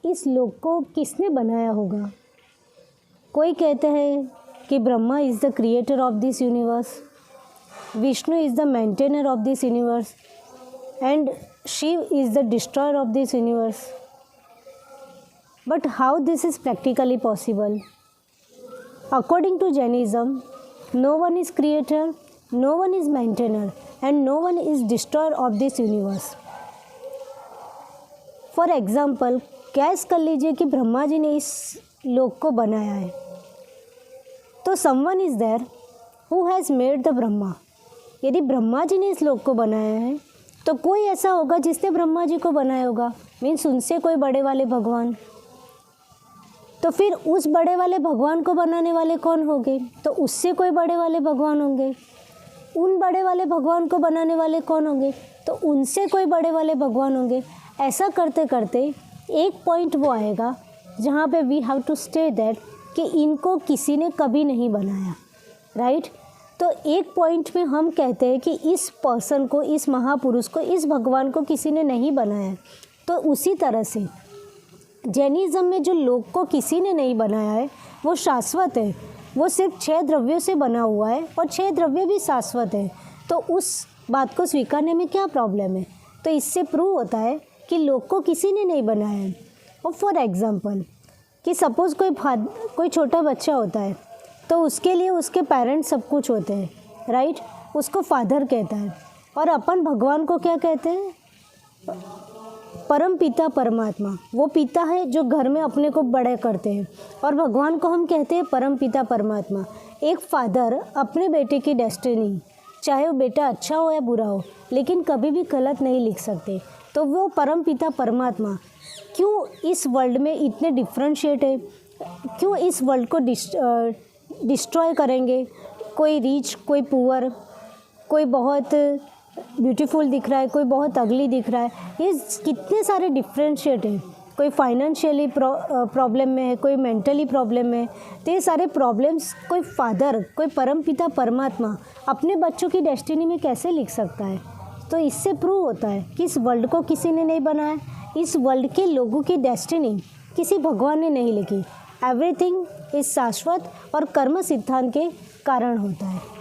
इस लोक को किसने बनाया होगा? कोई कहते हैं कि Brahma is the creator of this universe, Vishnu is the maintainer of this universe and Shiva is the destroyer of this universe. But how this is practically possible? According to Jainism, no one is creator, no one is maintainer, and no one is destroyer of this universe. For example, gas कर लीजिए कि ब्रह्मा जी ने इस लोक को बनाया है, तो someone is there who has made the Brahma. यदि ब्रह्मा जी ने इस लोक को बनाया है तो कोई ऐसा होगा जिसने ब्रह्मा जी को बनाया होगा, मीन्स उनसे कोई बड़े वाले भगवान. तो फिर उस बड़े वाले भगवान को बनाने वाले कौन होंगे? तो उससे कोई बड़े वाले भगवान होंगे. उन बड़े वाले भगवान को बनाने वाले कौन होंगे? तो उनसे कोई बड़े वाले भगवान होंगे. ऐसा करते करते एक पॉइंट वो आएगा जहाँ पे we have to stay that कि इनको किसी ने कभी नहीं बनाया, राइट. तो एक पॉइंट में हम कहते हैं कि इस पर्सन को, इस महापुरुष को, इस भगवान को किसी ने नहीं बनाया. तो उसी तरह से जैनिज़्म में जो लोक को किसी ने नहीं बनाया है वो शाश्वत है. वो सिर्फ 6 द्रव्यों से बना हुआ है और 6 द्रव्य भी शाश्वत है. तो उस बात को स्वीकारने में क्या प्रॉब्लम है? तो इससे प्रूव होता है कि लोक को किसी ने नहीं बनाया है. और फॉर एग्ज़ाम्पल कि सपोज़ कोई छोटा बच्चा होता है तो उसके लिए उसके पेरेंट्स सब कुछ होते हैं, राइट. उसको फादर कहता है. और अपन भगवान को क्या कहते हैं? परम पिता परमात्मा. वो पिता है जो घर में अपने को बड़े करते हैं, और भगवान को हम कहते हैं परम पिता परमात्मा. एक फादर अपने बेटे की डेस्टिनी, चाहे वो बेटा अच्छा हो या बुरा हो, लेकिन कभी भी गलत नहीं लिख सकते. तो वो परम पिता परमात्मा क्यों इस वर्ल्ड में इतने डिफ्रेंशिएट है? क्यों इस वर्ल्ड को डिस्ट्रॉय करेंगे? कोई रिच, कोई पुअर, कोई बहुत ब्यूटीफुल दिख रहा है, कोई बहुत अगली दिख रहा है. ये कितने सारे डिफ्रेंशिएट हैं. कोई फाइनेंशियली प्रॉब्लम में है, कोई मेंटली प्रॉब्लम में. तो ये सारे प्रॉब्लम्स कोई फादर, कोई परमपिता परमात्मा अपने बच्चों की डेस्टिनी में कैसे लिख सकता है? तो इससे प्रूव होता है कि इस वर्ल्ड को किसी ने नहीं बनाया. इस वर्ल्ड के लोगों की डेस्टिनी किसी भगवान ने नहीं लिखी. एवरीथिंग इज शाश्वत और कर्म सिद्धांत के कारण होता है.